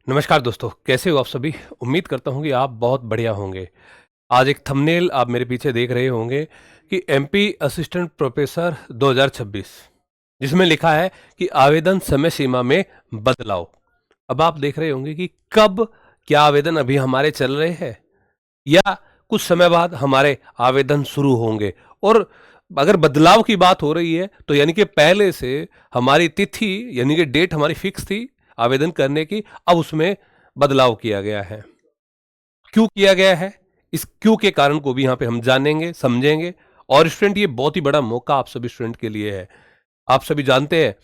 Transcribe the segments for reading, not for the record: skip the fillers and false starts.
नमस्कार दोस्तों, कैसे हो आप सभी? उम्मीद करता हूँ कि आप बहुत बढ़िया होंगे। आज एक थंबनेल आप मेरे पीछे देख रहे होंगे कि एमपी असिस्टेंट प्रोफेसर 2026 जिसमें लिखा है कि आवेदन समय सीमा में बदलाव। अब आप देख रहे होंगे कि कब क्या आवेदन अभी हमारे चल रहे हैं या कुछ समय बाद हमारे आवेदन शुरू होंगे। और अगर बदलाव की बात हो रही है तो यानी कि पहले से हमारी तिथि यानी कि डेट हमारी फिक्स थी आवेदन करने की, अब उसमें बदलाव किया गया है। क्यों किया गया है, इस क्यों के कारण को भी यहाँ पे हम जानेंगे, समझेंगे। और स्टूडेंट, ये बहुत ही बड़ा मौका आप सभी स्टूडेंट के लिए है। आप सभी जानते हैं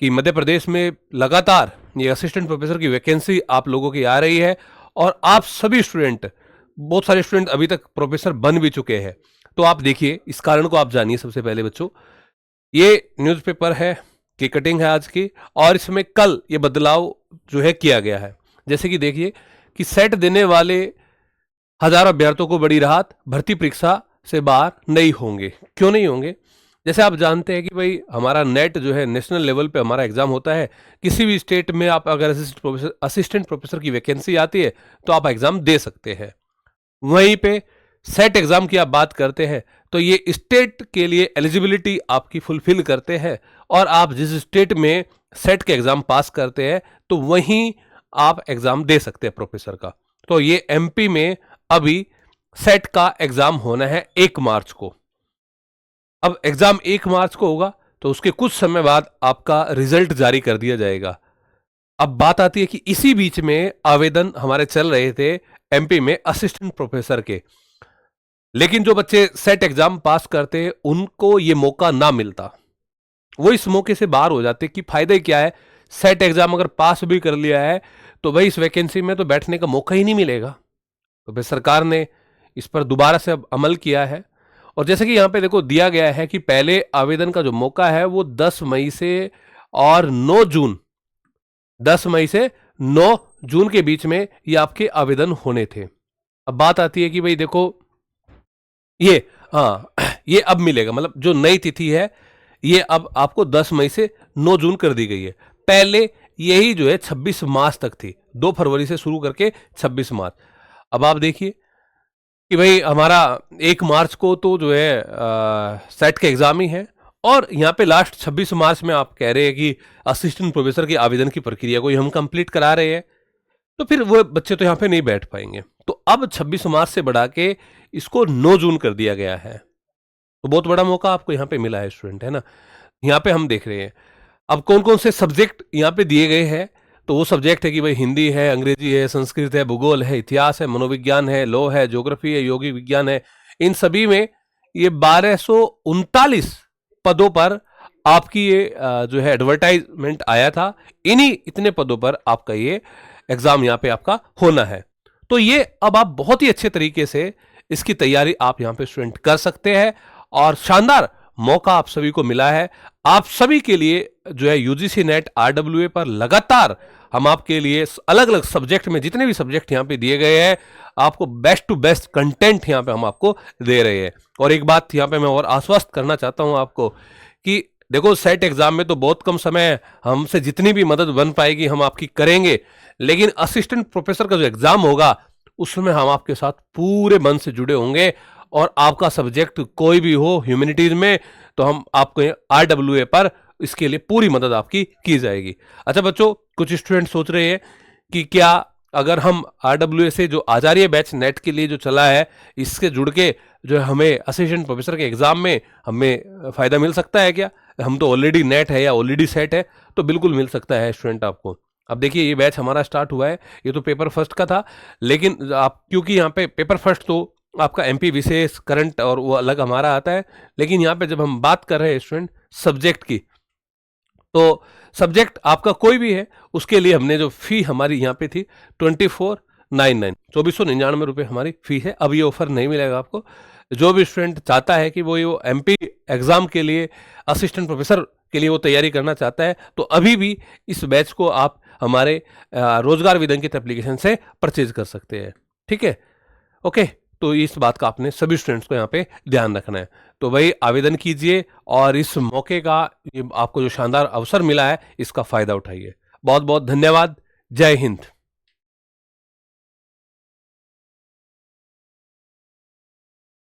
कि मध्य प्रदेश में लगातार ये असिस्टेंट प्रोफेसर की वैकेंसी आप लोगों की आ रही है और आप सभी स्टूडेंट, बहुत सारे स्टूडेंट अभी तक प्रोफेसर बन भी चुके हैं। तो आप देखिए, इस कारण को आप जानिए। सबसे पहले बच्चों, ये न्यूज़पेपर है की कटिंग है आज की, और इसमें कल ये बदलाव जो है किया गया है। जैसे कि देखिए कि सेट देने वाले हजारों अभ्यर्थियों को बड़ी राहत, भर्ती परीक्षा से बाहर नहीं होंगे। क्यों नहीं होंगे? जैसे आप जानते हैं कि भाई हमारा नेट जो है नेशनल लेवल पे हमारा एग्जाम होता है। किसी भी स्टेट में आप अगर असिस्टेंट प्रोफेसर की वैकेंसी आती है तो आप एग्जाम दे सकते हैं। वहीं पे सेट एग्जाम की आप बात करते हैं तो ये स्टेट के लिए एलिजिबिलिटी आपकी फुलफिल करते हैं, और आप जिस स्टेट में सेट के एग्जाम पास करते हैं तो वहीं आप एग्जाम दे सकते हैं प्रोफेसर का। तो ये एमपी में अभी सेट का एग्जाम होना है 1 मार्च को। अब एग्जाम 1 मार्च को होगा तो उसके कुछ समय बाद आपका रिजल्ट जारी कर दिया जाएगा। अब बात आती है कि इसी बीच में आवेदन हमारे चल रहे थे एमपी में असिस्टेंट प्रोफेसर के, लेकिन जो बच्चे सेट एग्जाम पास करते हैं उनको ये मौका ना मिलता, वो इस मौके से बाहर हो जाते। कि फायदा क्या है, सेट एग्जाम अगर पास भी कर लिया है तो भाई इस वैकेंसी में तो बैठने का मौका ही नहीं मिलेगा। तो फिर सरकार ने इस पर दोबारा से अब अमल किया है। और जैसे कि यहाँ पे देखो दिया गया है कि पहले आवेदन का जो मौका है वो 10 मई से और 9 जून, 10 मई से 9 जून के बीच में ये आपके आवेदन होने थे। अब बात आती है कि भाई देखो ये, हाँ, ये अब मिलेगा, मतलब जो नई तिथि है ये अब आपको 10 मई से 9 जून कर दी गई है। पहले यही जो है 26 मार्च तक थी, 2 फरवरी से शुरू करके 26 मार्च। अब आप देखिए कि भाई हमारा 1 मार्च को तो जो है सेट के एग्जाम ही है, और यहाँ पे लास्ट 26 मार्च में आप कह रहे हैं कि असिस्टेंट प्रोफेसर की आवेदन की प्रक्रिया को हम कंप्लीट करा रहे हैं, तो फिर वो बच्चे तो यहाँ पे नहीं बैठ पाएंगे। तो अब 26 मार्च से बढ़ा के इसको 9 जून कर दिया गया है। तो बहुत बड़ा मौका आपको यहाँ पे मिला है स्टूडेंट, है ना। यहाँ पे हम देख रहे हैं अब कौन कौन से सब्जेक्ट यहाँ पे दिए गए हैं। तो वो सब्जेक्ट है कि भाई हिंदी है, अंग्रेजी है, संस्कृत है, भूगोल है, इतिहास है, मनोविज्ञान है, लॉ है, ज्योग्राफी है, यौगिक विज्ञान है। इन सभी में ये 1239 पदों पर आपकी ये जो है एडवर्टाइजमेंट आया था। इन्हीं इतने पदों पर आपका ये एग्जाम यहाँ पे आपका होना है। तो ये अब आप बहुत ही अच्छे तरीके से इसकी तैयारी आप यहाँ पे स्टूडेंट कर सकते हैं, और शानदार मौका आप सभी को मिला है। आप सभी के लिए जो है यूजीसी नेट आरडब्ल्यूए पर लगातार हम आपके लिए अलग अलग सब्जेक्ट में जितने भी सब्जेक्ट यहाँ पे दिए गए हैं, आपको बेस्ट टू बेस्ट कंटेंट यहाँ पे हम आपको दे रहे हैं। और एक बात यहाँ पे मैं और आश्वस्त करना चाहता हूँ आपको कि देखो सेट एग्जाम में तो बहुत कम समय है, हमसे जितनी भी मदद बन पाएगी हम आपकी करेंगे, लेकिन असिस्टेंट प्रोफेसर का जो एग्जाम होगा उसमें हम आपके साथ पूरे मन से जुड़े होंगे। और आपका सब्जेक्ट कोई भी हो ह्यूमैनिटीज में, तो हम आपको आरडब्ल्यूए पर इसके लिए पूरी मदद आपकी की जाएगी। अच्छा बच्चों, कुछ स्टूडेंट सोच रहे हैं कि क्या अगर हम आरडब्ल्यूए से जो आचार्य बैच नेट के लिए जो चला है इससे जुड़ के जो हमें असिस्टेंट प्रोफेसर के एग्जाम में हमें फायदा मिल सकता है क्या? हम तो ऑलरेडी नेट है या ऑलरेडी सेट है, तो बिल्कुल मिल सकता है स्टूडेंट आपको। अब देखिए ये बैच हमारा स्टार्ट हुआ है, ये तो पेपर फर्स्ट का था, लेकिन आप क्योंकि यहाँ पे पेपर फर्स्ट तो आपका एमपी विशेष करंट और वो अलग हमारा आता है, लेकिन यहाँ पे जब हम बात कर रहे हैं स्टूडेंट सब्जेक्ट की, तो सब्जेक्ट आपका कोई भी है उसके लिए हमने जो फी हमारी यहाँ पे थी 2499 रुपये हमारी फी है। अब ये ऑफर नहीं मिलेगा आपको। जो भी स्टूडेंट चाहता है कि वो एमपी एग्जाम के लिए असिस्टेंट प्रोफेसर के लिए वो तैयारी करना चाहता है, तो अभी भी इस बैच को आप हमारे रोजगार विदंकित एप्लीकेशन से परचेज कर सकते हैं। ठीक है, ओके। तो इस बात का आपने सभी स्टूडेंट्स को यहाँ पे ध्यान रखना है। तो भाई आवेदन कीजिए और इस मौके का, ये आपको जो शानदार अवसर मिला है, इसका फायदा उठाइए। बहुत बहुत धन्यवाद। जय हिंद।